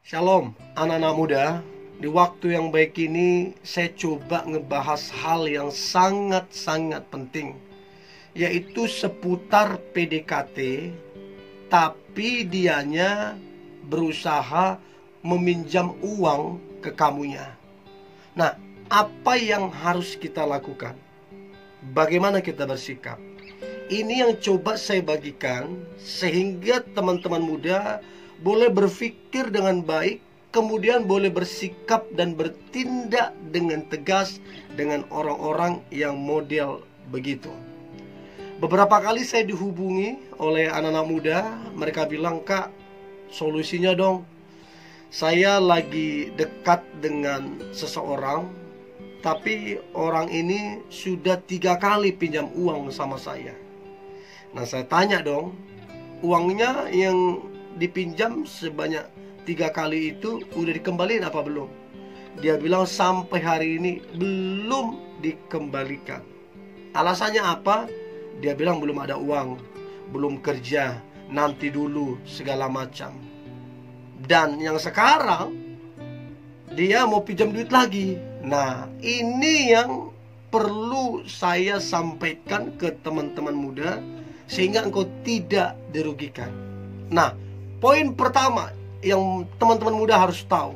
Shalom anak-anak muda. Di waktu yang baik ini saya coba ngebahas hal yang sangat-sangat penting, yaitu seputar PDKT, tapi dianya berusaha meminjam uang ke kamunya. Nah, apa yang harus kita lakukan? Bagaimana kita bersikap? Ini yang coba saya bagikan sehingga teman-teman muda boleh berpikir dengan baik, kemudian boleh bersikap dan bertindak dengan tegas dengan orang-orang yang model begitu. Beberapa kali saya dihubungi oleh anak-anak muda. Mereka bilang, "Kak, solusinya dong. Saya lagi dekat dengan seseorang, tapi orang ini sudah 3 kali pinjam uang sama saya." Nah, saya tanya dong, uangnya yang dipinjam sebanyak 3 kali itu udah dikembaliin apa belum? Dia bilang sampai hari ini belum dikembalikan. Alasannya apa? Dia bilang belum ada uang, belum kerja, nanti dulu, segala macam. Dan yang sekarang dia mau pinjam duit lagi. Nah, ini yang perlu saya sampaikan ke teman-teman muda sehingga engkau tidak dirugikan. Nah, poin pertama yang teman-teman muda harus tahu,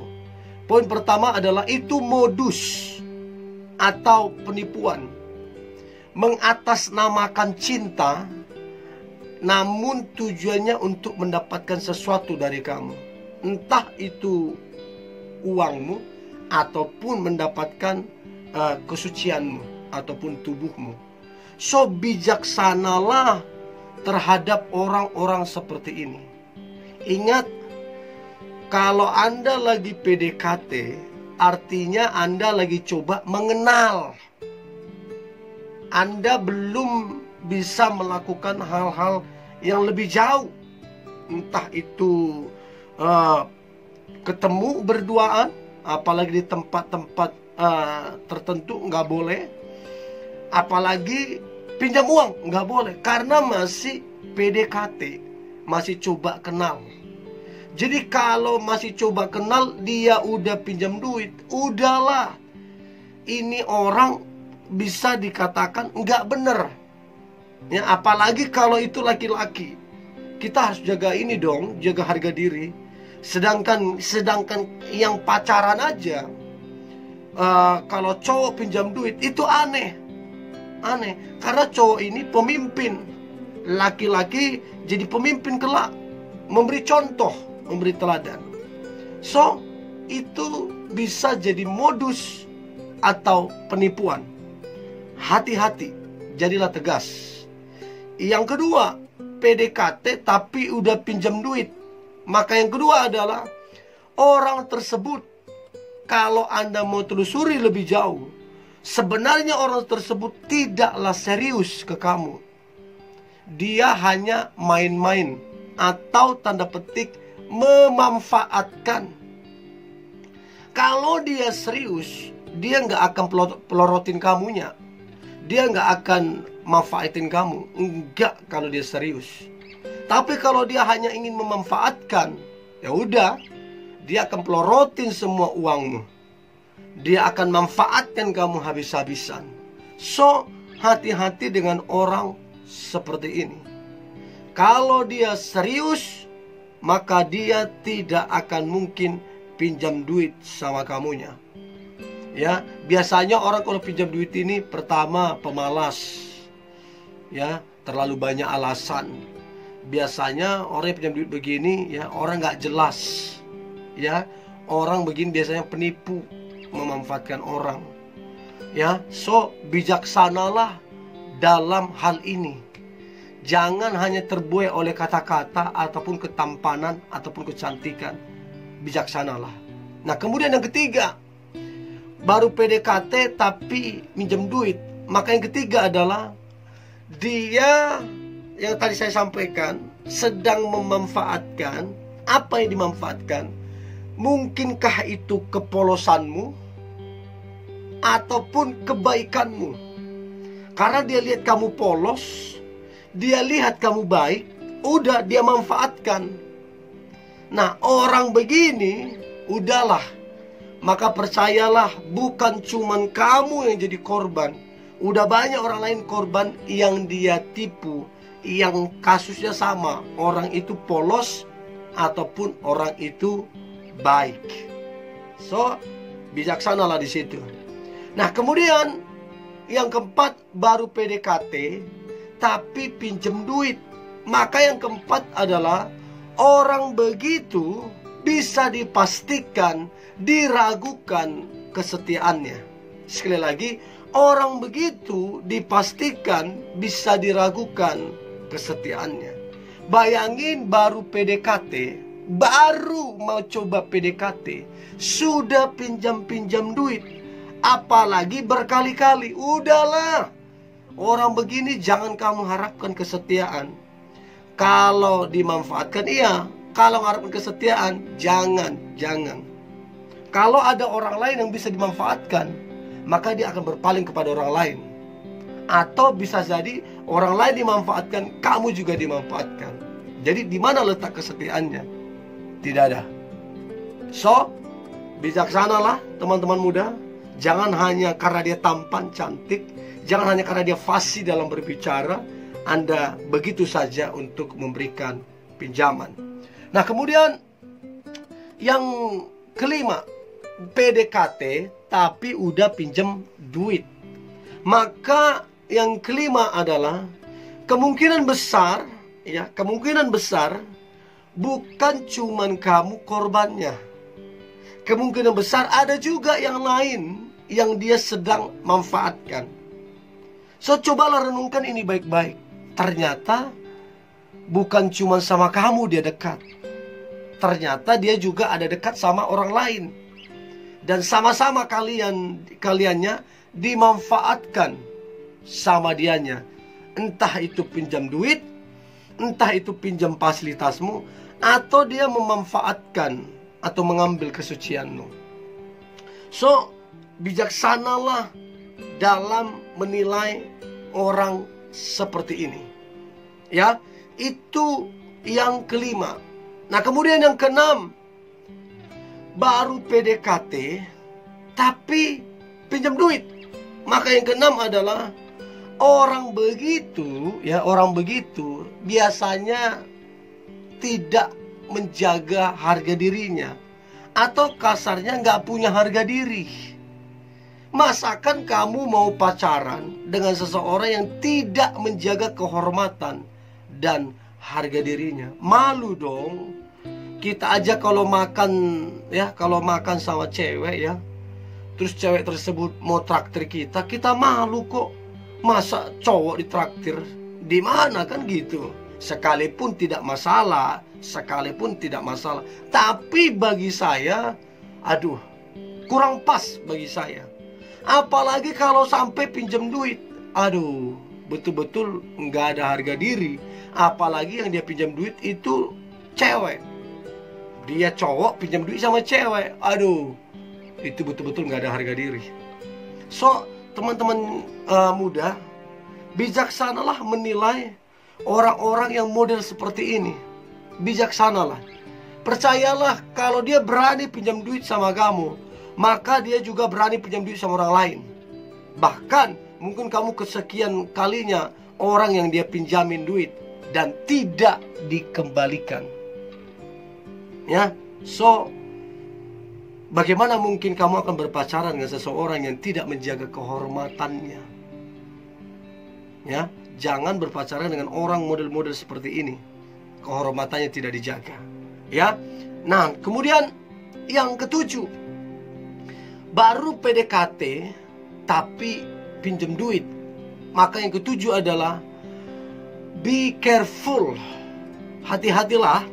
poin pertama adalah itu modus atau penipuan. Mengatasnamakan cinta, namun tujuannya untuk mendapatkan sesuatu dari kamu. Entah itu uangmu ataupun mendapatkan kesucianmu ataupun tubuhmu. So, bijaksanalah terhadap orang-orang seperti ini. Ingat, kalau Anda lagi PDKT, artinya Anda lagi coba mengenal. Anda belum bisa melakukan hal-hal yang lebih jauh. Entah itu ketemu berduaan, apalagi di tempat-tempat tertentu nggak boleh. Apalagi pinjam uang nggak boleh, karena masih PDKT, masih coba kenal. Jadi kalau masih coba kenal, dia udah pinjam duit, udahlah, ini orang bisa dikatakan nggak bener. Ya, apalagi kalau itu laki-laki, kita harus jaga ini dong, jaga harga diri. Sedangkan yang pacaran aja, kalau cowok pinjam duit itu aneh, karena cowok ini pemimpin, laki-laki jadi pemimpin kelak, memberi contoh, memberi teladan. So, itu bisa jadi modus atau penipuan. Hati-hati, jadilah tegas. Yang kedua, PDKT tapi udah pinjam duit. Maka yang kedua adalah orang tersebut, kalau Anda mau telusuri lebih jauh, sebenarnya orang tersebut tidaklah serius ke kamu. Dia hanya main-main atau tanda petik memanfaatkan. Kalau dia serius, dia nggak akan pelorotin kamunya. Dia nggak akan manfaatin kamu. Enggak, kalau dia serius. Tapi kalau dia hanya ingin memanfaatkan, ya udah, dia akan pelorotin semua uangmu. Dia akan manfaatkan kamu habis-habisan. So, hati-hati dengan orang seperti ini. Kalau dia serius, maka dia tidak akan mungkin pinjam duit sama kamunya. Ya, biasanya orang kalau pinjam duit ini pertama pemalas. Ya, terlalu banyak alasan. Biasanya orang yang pinjam duit begini, ya, orang nggak jelas. Ya, orang begini biasanya penipu, memanfaatkan orang. Ya, so bijaksanalah dalam hal ini. Jangan hanya terbuai oleh kata-kata ataupun ketampanan ataupun kecantikan. Bijaksanalah. Nah, kemudian yang ketiga, baru PDKT tapi minjem duit. Maka yang ketiga adalah dia, yang tadi saya sampaikan, sedang memanfaatkan. Apa yang dimanfaatkan? Mungkinkah itu kepolosanmu ataupun kebaikanmu? Karena dia lihat kamu polos, dia lihat kamu baik, udah dia manfaatkan. Nah, orang begini, udahlah. Maka percayalah, bukan cuman kamu yang jadi korban. Udah banyak orang lain korban yang dia tipu, yang kasusnya sama. Orang itu polos ataupun orang itu baik. So, bijaksanalah di situ. Nah, kemudian yang keempat baru PDKT tapi pinjam duit. Maka yang keempat adalah orang begitu bisa dipastikan, diragukan kesetiaannya. Sekali lagi, orang begitu dipastikan bisa diragukan kesetiaannya. Bayangin baru PDKT, baru mau coba PDKT, sudah pinjam-pinjam duit, apalagi berkali-kali. Udahlah, orang begini jangan kamu harapkan kesetiaan. Kalau dimanfaatkan iya, kalau mengharapkan kesetiaan jangan. Kalau ada orang lain yang bisa dimanfaatkan, maka dia akan berpaling kepada orang lain. Atau bisa jadi orang lain dimanfaatkan, kamu juga dimanfaatkan. Jadi di mana letak kesetiaannya? Tidak ada. So, bijaksanalah teman-teman muda. Jangan hanya karena dia tampan, cantik, jangan hanya karena dia fasih dalam berbicara, Anda begitu saja untuk memberikan pinjaman. Nah, kemudian yang kelima, PDKT tapi udah pinjam duit. Maka yang kelima adalah kemungkinan besar bukan cuman kamu korbannya. Kemungkinan besar ada juga yang lain yang dia sedang manfaatkan. So, cobalah renungkan ini baik-baik. Ternyata bukan cuma sama kamu dia dekat. Ternyata dia juga ada dekat sama orang lain. Dan sama-sama kaliannya dimanfaatkan sama dianya. Entah itu pinjam duit, entah itu pinjam fasilitasmu, atau dia memanfaatkan atau mengambil kesucianmu. So, bijaksanalah dalam menilai orang seperti ini. Ya, itu yang kelima. Nah, kemudian yang keenam, baru PDKT tapi pinjam duit. Maka yang keenam adalah orang begitu biasanya tidak menjaga harga dirinya, atau kasarnya nggak punya harga diri. Masakan kamu mau pacaran dengan seseorang yang tidak menjaga kehormatan dan harga dirinya? Malu dong. Kita aja kalau makan sama cewek ya, terus cewek tersebut mau traktir kita malu kok. Masa cowok ditraktir? Di mana kan gitu? Sekalipun tidak masalah. Tapi bagi saya, kurang pas bagi saya. Apalagi kalau sampai pinjam duit. Betul-betul nggak ada harga diri. Apalagi yang dia pinjam duit itu cewek. Dia cowok pinjam duit sama cewek. Itu betul-betul nggak ada harga diri. So, teman-teman muda, bijaksanalah menilai orang-orang yang model seperti ini. Bijaksanalah. Percayalah, kalau dia berani pinjam duit sama kamu, maka dia juga berani pinjam duit sama orang lain. Bahkan mungkin kamu kesekian kalinya orang yang dia pinjamin duit dan tidak dikembalikan. Ya, so bagaimana mungkin kamu akan berpacaran dengan seseorang yang tidak menjaga kehormatannya? Ya, jangan berpacaran dengan orang model-model seperti ini. Kehormatannya tidak dijaga. Ya. Nah, kemudian yang ketujuh, baru PDKT tapi pinjam duit. Maka yang ketujuh adalah be careful. Hati-hatilah.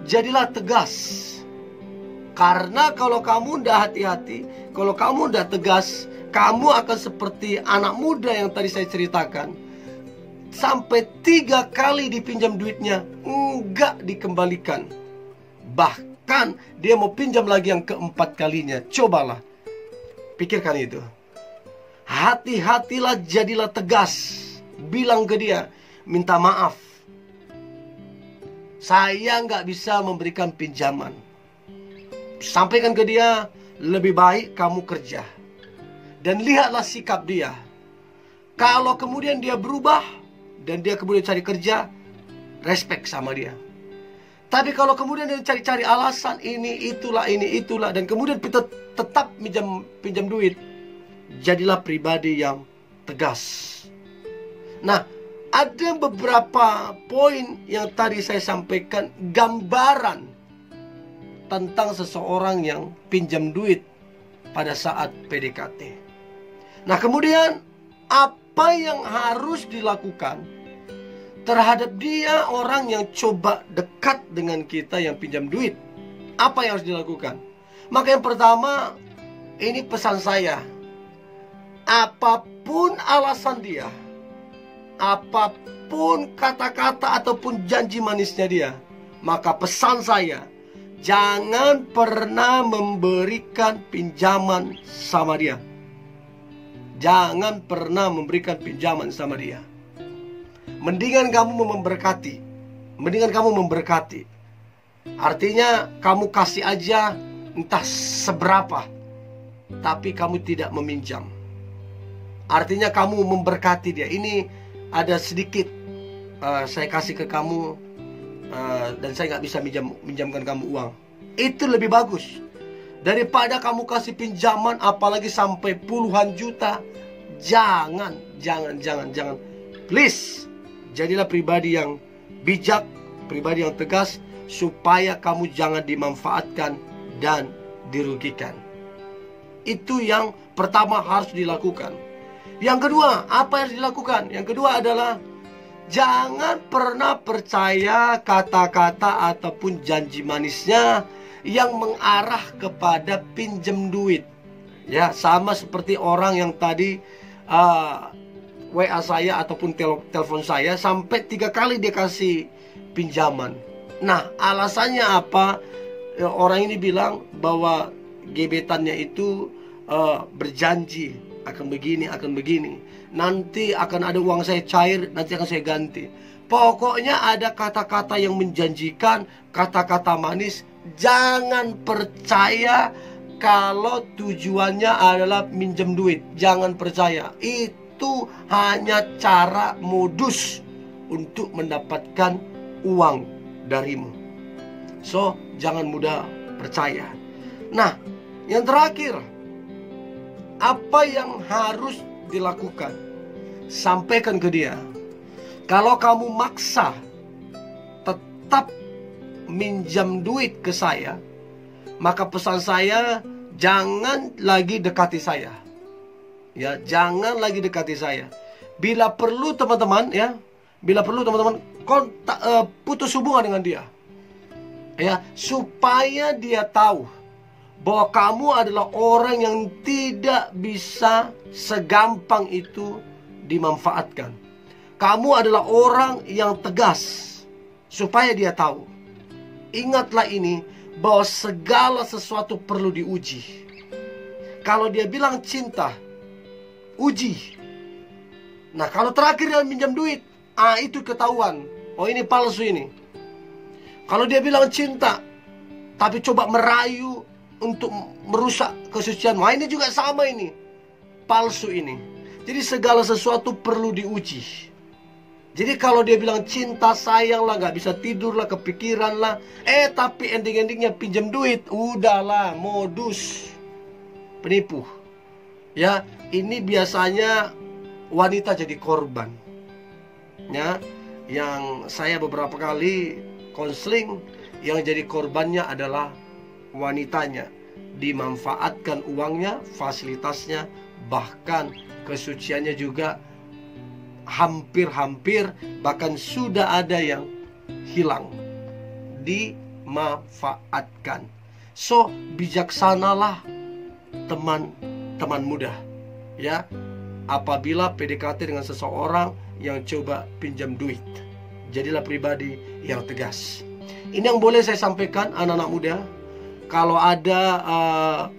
Jadilah tegas. Karena kalau kamu udah hati-hati, kalau kamu udah tegas, kamu akan seperti anak muda yang tadi saya ceritakan. Sampai 3 kali dipinjam duitnya, enggak dikembalikan. Bahkan dia mau pinjam lagi yang keempat kalinya. Cobalah, pikirkan itu. Hati-hatilah, jadilah tegas. Bilang ke dia, minta maaf. saya nggak bisa memberikan pinjaman. Sampaikan ke dia, lebih baik kamu kerja. Dan lihatlah sikap dia. Kalau kemudian dia berubah dan dia kemudian cari kerja, respect sama dia. Tapi kalau kemudian dia cari-cari alasan ini itulah, dan kemudian tetap pinjam duit, jadilah pribadi yang tegas. Nah, ada beberapa poin yang tadi saya sampaikan, gambaran tentang seseorang yang pinjam duit pada saat PDKT. Nah, kemudian apa yang harus dilakukan terhadap dia, orang yang coba dekat dengan kita yang pinjam duit? Apa yang harus dilakukan? Maka yang pertama, ini pesan saya. Apapun alasan dia, apapun kata-kata ataupun janji manisnya dia, maka pesan saya, jangan pernah memberikan pinjaman sama dia. Jangan pernah memberikan pinjaman sama dia. Mendingan kamu memberkati. Artinya kamu kasih aja entah seberapa, tapi kamu tidak meminjam. Artinya kamu memberkati dia. Ini ada sedikit saya kasih ke kamu, dan saya nggak bisa minjamkan kamu uang. Itu lebih bagus daripada kamu kasih pinjaman apalagi sampai puluhan juta. Jangan. Please, jadilah pribadi yang bijak, pribadi yang tegas, supaya kamu jangan dimanfaatkan dan dirugikan. Itu yang pertama harus dilakukan. Yang kedua, apa yang harus dilakukan? Yang kedua adalah jangan pernah percaya kata-kata ataupun janji manisnya yang mengarah kepada pinjam duit. Ya, sama seperti orang yang tadi WA saya ataupun telepon saya sampai 3 kali dia kasih pinjaman. Nah, alasannya apa? Orang ini bilang bahwa gebetannya itu berjanji akan begini, nanti akan ada uang saya cair, nanti akan saya ganti. Pokoknya ada kata-kata yang menjanjikan, kata-kata manis. Jangan percaya kalau tujuannya adalah minjem duit. Jangan percaya. Itu hanya cara modus untuk mendapatkan uang darimu. So, jangan mudah percaya. Nah, yang terakhir, apa yang harus dilakukan? Sampaikan ke dia, kalau kamu maksa tetap minjam duit ke saya, maka pesan saya, jangan lagi dekati saya. Ya, jangan lagi dekati saya. Bila perlu teman-teman, kontak, putus hubungan dengan dia. Ya, supaya dia tahu bahwa kamu adalah orang yang tidak bisa segampang itu dimanfaatkan. Kamu adalah orang yang tegas, supaya dia tahu. Ingatlah ini, bahwa segala sesuatu perlu diuji. Kalau dia bilang cinta, uji. Nah, kalau terakhir dia minjam duit, itu ketahuan. Oh, ini palsu ini. Kalau dia bilang cinta, tapi coba merayu untuk merusak kesucian, ini juga sama ini, palsu ini. Jadi segala sesuatu perlu diuji. Jadi kalau dia bilang cinta, sayang lah, gak bisa tidur lah, kepikiran lah, tapi ending-endingnya pinjam duit, udahlah, modus, penipu. Ya, ini biasanya wanita jadi korban. Ya, yang saya beberapa kali konseling, yang jadi korbannya adalah wanitanya. Dimanfaatkan uangnya, fasilitasnya, bahkan kesuciannya juga hampir, bahkan sudah ada yang hilang, dimanfaatkan. So, bijaksanalah teman-teman muda, ya, apabila PDKT dengan seseorang yang coba pinjam duit. Jadilah pribadi yang tegas. Ini yang boleh saya sampaikan, anak-anak muda. Kalau ada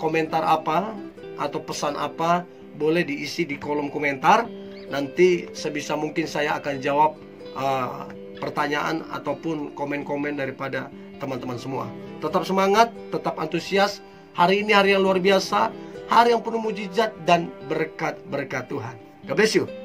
komentar apa atau pesan apa, boleh diisi di kolom komentar. Nanti sebisa mungkin saya akan jawab pertanyaan ataupun komen-komen daripada teman-teman semua. Tetap semangat, tetap antusias. Hari ini hari yang luar biasa, hari yang penuh mujizat dan berkat-berkat Tuhan. God bless you.